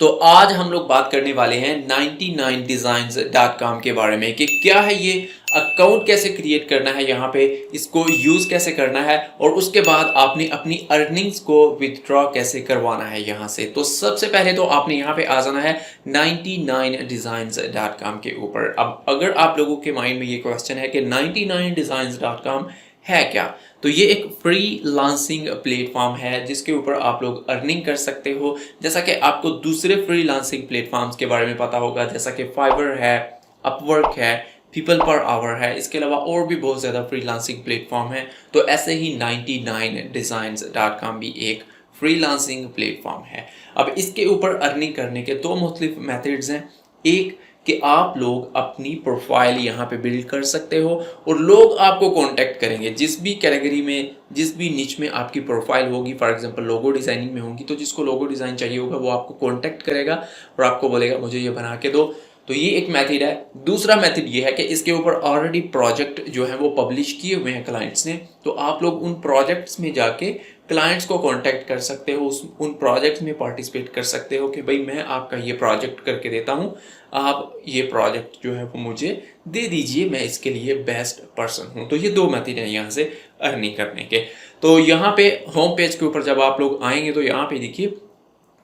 तो आज हम लोग बात करने वाले हैं 99designs.com के बारे में कि क्या है ये, अकाउंट कैसे क्रिएट करना है, यहाँ पे इसको यूज़ कैसे करना है और उसके बाद आपने अपनी अर्निंग्स को विथड्रॉ कैसे करवाना है यहाँ से। तो सबसे पहले तो आपने यहाँ पे आ जाना है 99designs.com के ऊपर। अब अगर आप लोगों के माइंड में ये क्वेश्चन है कि 99designs.com है क्या, तो ये एक फ्री लांसिंग प्लेटफॉर्म है जिसके ऊपर आप लोग अर्निंग कर सकते हो। जैसा कि आपको दूसरे फ्री लांसिंग प्लेटफॉर्म्स के बारे में पता होगा, जैसा कि फाइवर है, अपवर्क है, पीपल पर आवर है, इसके अलावा और भी बहुत ज़्यादा फ्री लांसिंग प्लेटफॉर्म है। तो ऐसे ही 99designs.com भी एक फ्री लांसिंग प्लेटफॉर्म है। अब इसके ऊपर अर्निंग करने के दो मुख्तलिफ मेथड्स हैं। एक कि आप लोग अपनी प्रोफाइल यहाँ पे बिल्ड कर सकते हो और लोग आपको कांटेक्ट करेंगे जिस भी कैटेगरी में, जिस भी निच में आपकी प्रोफाइल होगी। फॉर एग्जांपल लोगो डिज़ाइनिंग में होगी तो जिसको लोगो डिज़ाइन चाहिए होगा वो आपको कांटेक्ट करेगा और आपको बोलेगा मुझे ये बना के दो। तो ये एक मेथड है। दूसरा मेथड ये है कि इसके ऊपर ऑलरेडी प्रोजेक्ट जो है वो पब्लिश किए हुए हैं क्लाइंट्स ने, तो आप लोग उन प्रोजेक्ट्स में जाके क्लाइंट्स को कांटेक्ट कर सकते हो, उन प्रोजेक्ट्स में पार्टिसिपेट कर सकते हो कि भाई मैं आपका ये प्रोजेक्ट करके देता हूँ, आप ये प्रोजेक्ट जो है वो मुझे दे दीजिए, मैं इसके लिए बेस्ट पर्सन हूँ। तो ये दो मेथड हैं यहाँ से अर्निंग करने के। तो यहाँ पे होम पेज के ऊपर जब आप लोग आएंगे तो यहाँ पे देखिए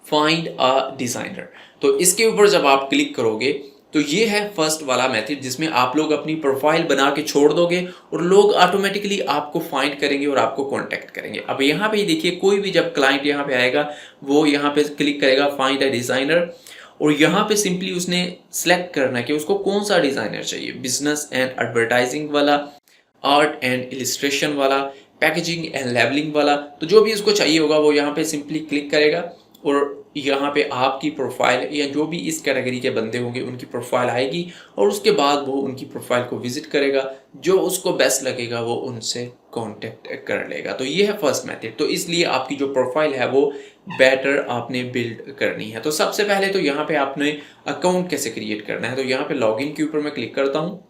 फाइंड अ डिज़ाइनर, तो इसके ऊपर जब आप क्लिक करोगे तो ये है फर्स्ट वाला मेथड जिसमें आप लोग अपनी प्रोफाइल बना के छोड़ दोगे और लोग ऑटोमेटिकली आपको फाइंड करेंगे और आपको कांटेक्ट करेंगे। अब यहाँ पे देखिए कोई भी जब क्लाइंट यहाँ पे आएगा वो यहाँ पे क्लिक करेगा फाइंड अ डिज़ाइनर और यहाँ पे सिंपली उसने सेलेक्ट करना है कि उसको कौन सा डिज़ाइनर चाहिए, बिजनेस एंड एडवर्टाइजिंग वाला, आर्ट एंड इलिस्ट्रेशन वाला, पैकेजिंग एंड लेबलिंग वाला। तो जो भी उसको चाहिए होगा वो यहाँ पे सिंपली क्लिक करेगा और यहाँ पे आपकी प्रोफाइल या जो भी इस कैटेगरी के बंदे होंगे उनकी प्रोफाइल आएगी और उसके बाद वो उनकी प्रोफाइल को विजिट करेगा, जो उसको बेस्ट लगेगा वो उनसे कांटेक्ट कर लेगा। तो ये है फर्स्ट मेथड। तो इसलिए आपकी जो प्रोफाइल है वो बेटर आपने बिल्ड करनी है। तो सबसे पहले तो यहाँ पे आपने अकाउंट कैसे क्रिएट करना है, तो यहाँ पे लॉगिन के ऊपर मैं क्लिक करता हूँ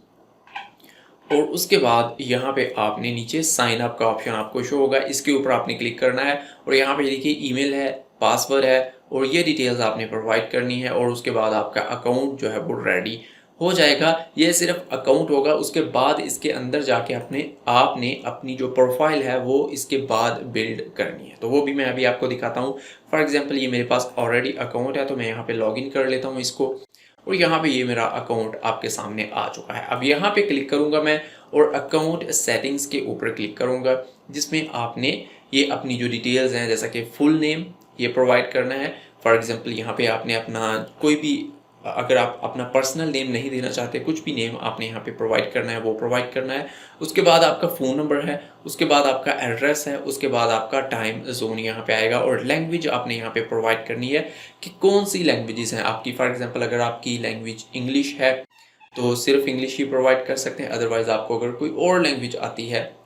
और उसके बाद यहाँ पे आपने नीचे साइन अप का ऑप्शन आपको शो होगा, इसके ऊपर आपने क्लिक करना है और यहाँ पे देखिए ईमेल है, पासवर्ड है और ये डिटेल्स आपने प्रोवाइड करनी है और उसके बाद आपका अकाउंट जो है वो रेडी हो जाएगा। ये सिर्फ अकाउंट होगा, उसके बाद इसके अंदर जाके आपने अपनी जो प्रोफाइल है वो इसके बाद बिल्ड करनी है। तो वो भी मैं अभी आपको दिखाता हूँ। फॉर एग्जांपल ये मेरे पास ऑलरेडी अकाउंट है तो मैं यहाँ पे लॉगिन कर लेता हूँ इसको और यहाँ पे ये मेरा अकाउंट आपके सामने आ चुका है। अब यहाँ पे क्लिक करूँगा मैं और अकाउंट सेटिंग्स के ऊपर क्लिक करूँगा जिसमें आपने ये अपनी जो डिटेल्स हैं जैसा कि फुल नेम ये प्रोवाइड करना है। फॉर एग्जांपल यहाँ पे आपने अपना कोई भी, अगर आप अपना पर्सनल नेम नहीं देना चाहते, कुछ भी नेम आपने यहाँ पे प्रोवाइड करना है वो प्रोवाइड करना है। उसके बाद आपका फ़ोन नंबर है, उसके बाद आपका एड्रेस है, उसके बाद आपका टाइम जोन यहाँ पे आएगा और लैंग्वेज आपने यहाँ पे प्रोवाइड करनी है कि कौन सी लैंग्वेजेस हैं आपकी। फॉर एग्जांपल अगर आपकी लैंग्वेज इंग्लिश है तो सिर्फ इंग्लिश ही प्रोवाइड कर सकते हैं, अदरवाइज़ आपको अगर कोई और लैंग्वेज आती है,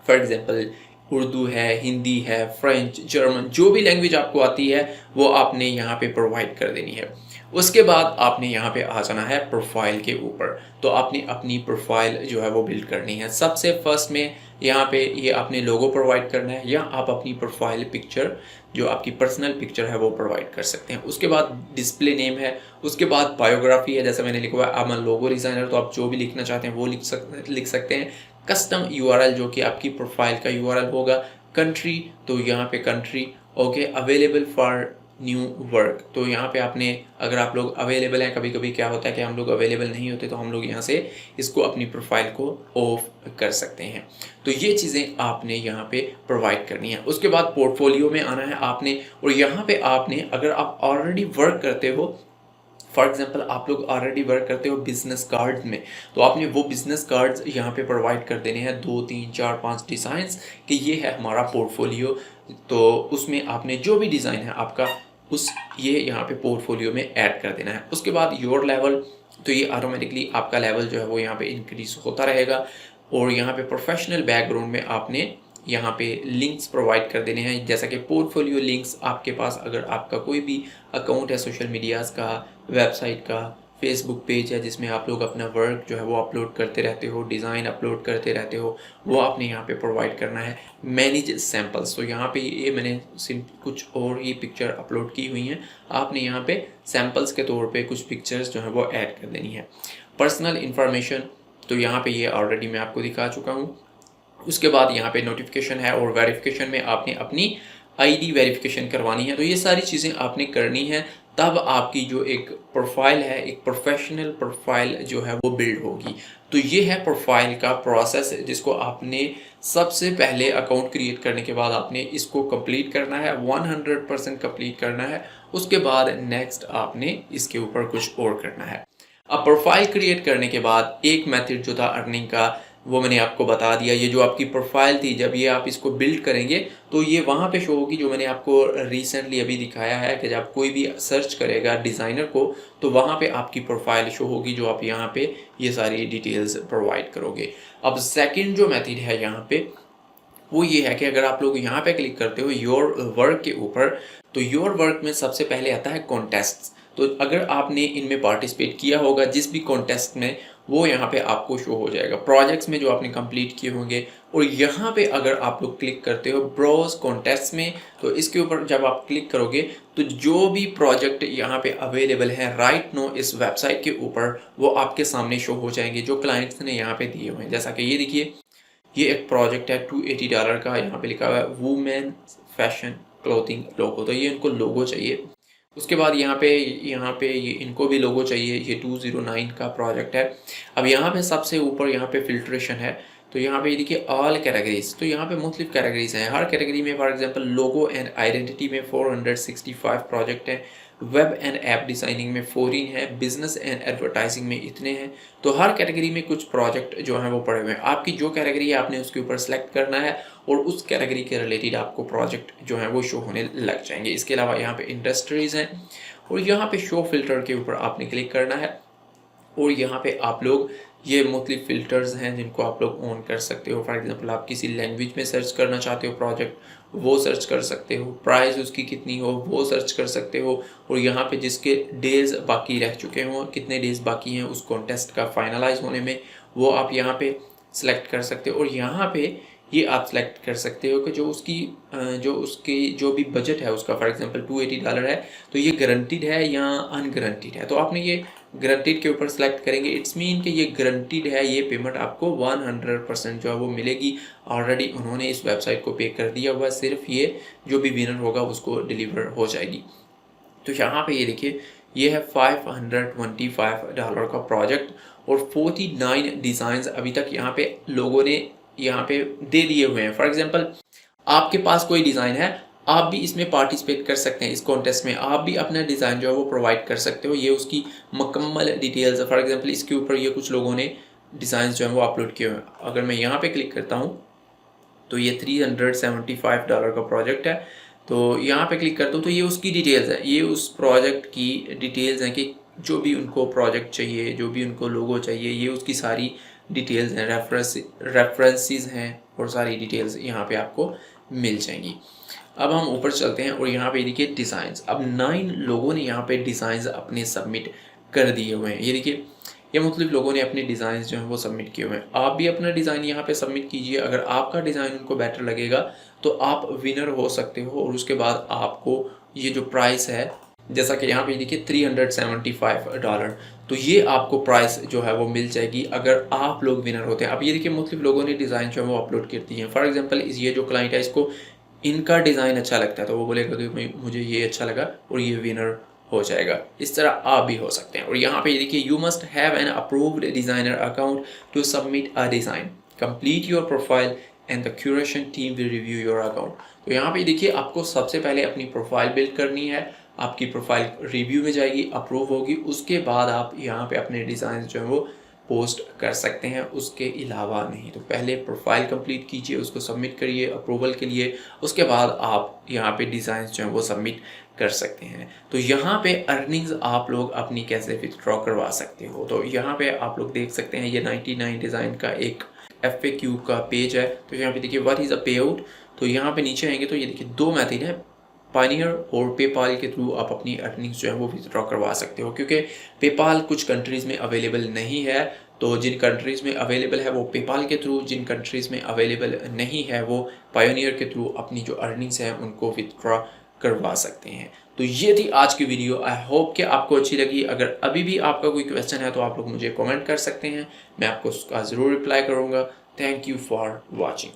फॉर एग्जांपल उर्दू है, हिंदी है, फ्रेंच, जर्मन, जो भी लैंग्वेज आपको आती है वो आपने यहाँ पे प्रोवाइड कर देनी है। उसके बाद आपने यहाँ पे आ जाना है प्रोफाइल के ऊपर। तो आपने अपनी प्रोफाइल जो है वो बिल्ड करनी है। सबसे फर्स्ट में यहाँ पे ये आपने लोगो प्रोवाइड करना है या आप अपनी प्रोफाइल पिक्चर जो आपकी पर्सनल पिक्चर है वो प्रोवाइड कर सकते हैं। उसके बाद डिस्प्ले नेम है, उसके बाद बायोग्राफी है, जैसे मैंने लिखा हुआ है I am a logo designer, तो आप जो भी लिखना चाहते हैं वो लिख सकते हैं। कस्टम यूआरएल जो कि आपकी प्रोफाइल का यूआरएल होगा। कंट्री, तो यहाँ पे country, okay. Available for new work, तो यहाँ पे आपने, अगर आप लोग अवेलेबल हैं, कभी कभी क्या होता है कि हम लोग अवेलेबल नहीं होते तो हम लोग यहाँ से इसको अपनी प्रोफाइल को ऑफ कर सकते हैं। तो ये चीज़ें आपने यहाँ पे प्रोवाइड करनी है। उसके बाद पोर्टफोलियो में आना है आपने और यहाँ पे आपने, अगर आप ऑलरेडी वर्क करते हो, फॉर एग्जाम्पल आप लोग ऑलरेडी वर्क करते हो बिजनेस कार्ड में, तो आपने वो बिजनेस कार्ड्स यहाँ पे प्रोवाइड कर देने हैं 2 3 4 5 डिज़ाइंस कि ये है हमारा पोर्टफोलियो। तो उसमें आपने जो भी डिज़ाइन है आपका ये यहाँ पे पोर्टफोलियो में ऐड कर देना है। उसके बाद योर लेवल, तो ये ऑटोमेटिकली आपका लेवल जो है वो यहाँ पे इंक्रीज होता रहेगा। और यहाँ पे प्रोफेशनल बैकग्राउंड में आपने यहाँ पे लिंक्स प्रोवाइड कर देने हैं, जैसा कि पोर्टफोलियो लिंक्स आपके पास, अगर आपका कोई भी अकाउंट है सोशल मीडियाज़ का, वेबसाइट का, फेसबुक पेज है जिसमें आप लोग अपना वर्क जो है वो अपलोड करते रहते हो, डिज़ाइन अपलोड करते रहते हो, वो आपने यहाँ पे प्रोवाइड करना है। मैनेज सैम्पल्स, तो यहाँ पे ये मैंने कुछ और ही पिक्चर अपलोड की हुई हैं, आपने यहाँ पे सैम्पल्स के तौर पे कुछ पिक्चर्स जो है वो ऐड कर देनी है। पर्सनल इन्फॉर्मेशन, तो यहाँ पे ये ऑलरेडी मैं आपको दिखा चुका हूँ। उसके बाद यहाँ पे नोटिफिकेशन है और वेरिफिकेशन में आपने अपनी आईडी वेरिफिकेशन करवानी है। तो ये सारी चीज़ें आपने करनी है, तब आपकी जो एक प्रोफाइल है, एक प्रोफेशनल प्रोफाइल जो है वो बिल्ड होगी। तो ये है प्रोफाइल का प्रोसेस जिसको आपने सबसे पहले अकाउंट क्रिएट करने के बाद आपने इसको कंप्लीट करना है, 100% कंप्लीट करना है। उसके बाद नेक्स्ट आपने इसके ऊपर कुछ और करना है। अब प्रोफाइल क्रिएट करने के बाद एक मेथड जो था अर्निंग का वो मैंने आपको बता दिया। ये जो आपकी प्रोफाइल थी, जब ये आप इसको बिल्ड करेंगे तो ये वहाँ पे शो होगी, जो मैंने आपको रिसेंटली अभी दिखाया है कि जब कोई भी सर्च करेगा डिज़ाइनर को तो वहाँ पे आपकी प्रोफाइल शो होगी, जो आप यहाँ पे ये सारी डिटेल्स प्रोवाइड करोगे। अब सेकंड जो मेथड है यहाँ पे वो ये है कि अगर आप लोग यहाँ पे क्लिक करते हो योर वर्क के ऊपर, तो योर वर्क में सबसे पहले आता है कॉन्टेस्ट। तो अगर आपने इनमें पार्टिसिपेट किया होगा जिस भी कॉन्टेस्ट में, वो यहाँ पे आपको शो हो जाएगा। प्रोजेक्ट्स में जो आपने कंप्लीट किए होंगे, और यहाँ पे अगर आप लोग क्लिक करते हो ब्राउज कॉन्टेस्ट में, तो इसके ऊपर जब आप क्लिक करोगे तो जो भी प्रोजेक्ट यहाँ पे अवेलेबल है राइट नो इस वेबसाइट के ऊपर, वो आपके सामने शो हो जाएंगे जो क्लाइंट्स ने यहाँ पे दिए हुए हैं। जैसा कि ये देखिए, ये एक प्रोजेक्ट है $280 का, यहाँ पे लिखा हुआ है वुमेन फैशन क्लोथिंग लोगो, तो ये इनको लोगो चाहिए। उसके बाद यहाँ पे ये इनको भी लोगो चाहिए, ये 209 का प्रोजेक्ट है। अब यहाँ पे सबसे ऊपर यहाँ पे फिल्ट्रेशन है, तो यहाँ पे ये देखिए ऑल कैटेगरीज, तो यहाँ पे मुख्तलिफ कैटेगरीज हैं। हर कैटेगरी में for example logo and identity में 465 प्रोजेक्ट हैं, वेब एंड ऐप डिज़ाइनिंग में 14 है, बिजनेस एंड एडवर्टाइजिंग में इतने हैं। तो हर कैटेगरी में कुछ प्रोजेक्ट जो हैं वो पड़े हुए हैं। आपकी जो कैटेगरी है आपने उसके ऊपर सेलेक्ट करना है और उस कैटेगरी के रिलेटेड आपको प्रोजेक्ट जो हैं वो शो होने लग जाएंगे। इसके अलावा यहाँ पे इंडस्ट्रीज़ हैं और यहाँ पे शो फिल्टर के ऊपर आपने क्लिक करना है, और यहाँ पे आप लोग ये मुख्तलिफ फ़िल्टर्स हैं जिनको आप लोग ऑन कर सकते हो। फॉर एग्जांपल आप किसी लैंग्वेज में सर्च करना चाहते हो प्रोजेक्ट, वो सर्च कर सकते हो, प्राइस उसकी कितनी हो वो सर्च कर सकते हो, और यहाँ पे जिसके डेज़ बाकी रह चुके हों, कितने डेज़ बाकी हैं उस कॉन्टेस्ट का फाइनलाइज होने में, वो आप यहाँ पे सेलेक्ट कर सकते हो। और यहाँ पे ये आप सेलेक्ट कर सकते हो कि जो भी बजट है उसका, फॉर एग्जांपल $280 है, तो ये गारंटीड है या अनगारंटीड है। तो आपने ये गारंटीड के ऊपर सेलेक्ट करेंगे, इट्स मीन कि ये गारंटीड है, ये पेमेंट आपको 100% जो है वो मिलेगी। ऑलरेडी उन्होंने इस वेबसाइट को पे कर दिया हुआ है, सिर्फ ये जो भी विनर होगा उसको डिलीवर हो जाएगी। तो यहाँ पे ये देखिए, ये है $525 का प्रोजेक्ट और 49 डिज़ाइंस अभी तक यहाँ पे लोगों ने यहाँ पे दे दिए हुए हैं। फॉर एग्जांपल आपके पास कोई डिज़ाइन है, आप भी इसमें पार्टिसिपेट कर सकते हैं, इस कॉन्टेस्ट में आप भी अपना डिज़ाइन जो है वो प्रोवाइड कर सकते हो। ये उसकी मुकम्मल डिटेल्स है। फॉर एग्जांपल इसके ऊपर ये कुछ लोगों ने डिज़ाइन जो है वो अपलोड किए हुए हैं। अगर मैं यहाँ पे क्लिक करता हूँ तो ये $375 का प्रोजेक्ट है, तो यहाँ पे क्लिक करता हूँ तो ये उसकी डिटेल्स है, ये उस प्रोजेक्ट की डिटेल्स हैं कि जो भी उनको प्रोजेक्ट चाहिए, जो भी उनको लोगो चाहिए, ये उसकी सारी डिटेल्स हैं, रेफरेंसेस हैं और सारी डिटेल्स यहाँ पे आपको मिल जाएंगी। अब हम ऊपर चलते हैं और यहाँ पे देखिए डिज़ाइंस। अब 9 लोगों ने यहाँ पे डिज़ाइंस अपने सबमिट कर दिए हुए हैं। ये देखिए, ये मुख्तलिफ लोगों ने अपने डिज़ाइन जो हैं वो सबमिट किए हुए हैं। आप भी अपना डिज़ाइन यहाँ पे सबमिट कीजिए। अगर आपका डिज़ाइन उनको बेटर लगेगा तो आप विनर हो सकते हो, और उसके बाद आपको ये जो प्राइस है, जैसा कि यहाँ पे देखिए $375, तो ये आपको प्राइस जो है वो मिल जाएगी अगर आप लोग विनर होते हैं। अब ये देखिए, मुख्तलिफ लोगों ने डिज़ाइन जो है वो अपलोड कर दिए हैं। फॉर एग्जाम्पल ये जो क्लाइंट है, इसको इनका डिज़ाइन अच्छा लगता है तो वो बोलेगा कि मुझे ये अच्छा लगा और ये विनर हो जाएगा। इस तरह आप भी हो सकते हैं। और यहाँ पे देखिए, you must have an approved designer account to submit a design, complete your profile and the curation team will review your account. तो यहाँ पे देखिए, आपको सबसे पहले अपनी प्रोफाइल बिल्ड करनी है, आपकी प्रोफाइल रिव्यू में जाएगी, अप्रूव होगी, उसके बाद आप यहाँ पे अपने डिज़ाइन जो है वो पोस्ट कर सकते हैं, उसके अलावा नहीं। तो पहले प्रोफाइल कंप्लीट कीजिए, उसको सबमिट करिए अप्रूवल के लिए, उसके बाद आप यहाँ पे डिज़ाइन जो हैं वो सबमिट कर सकते हैं। तो यहाँ पे अर्निंग्स आप लोग अपनी कैसे विथड्रॉ करवा सकते हो, तो यहाँ पे आप लोग देख सकते हैं, ये 99 डिज़ाइन का एक FAQ का पेज है। तो यहाँ पे देखिए व्हाट इज़ अ पे आउट, तो यहाँ पे नीचे आएंगे तो ये देखिए 2 मेथड है, पायनियर और पेपाल के थ्रू आप अपनी अर्निंग्स जो है वो विथड्रॉ करवा सकते हो, क्योंकि पेपाल कुछ कंट्रीज़ में अवेलेबल नहीं है। तो जिन कंट्रीज़ में अवेलेबल है वो पेपाल के थ्रू, जिन कंट्रीज़ में अवेलेबल नहीं है वो पायोनियर के थ्रू अपनी जो अर्निंग्स हैं उनको विथड्रॉ करवा सकते हैं। तो ये थी आज की वीडियो। आई होप कि आपको अच्छी लगी। अगर अभी भी आपका कोई क्वेश्चन है तो आप लोग मुझे कमेंट कर सकते हैं, मैं आपको उसका ज़रूर रिप्लाई करूँगा। Thank you for watching.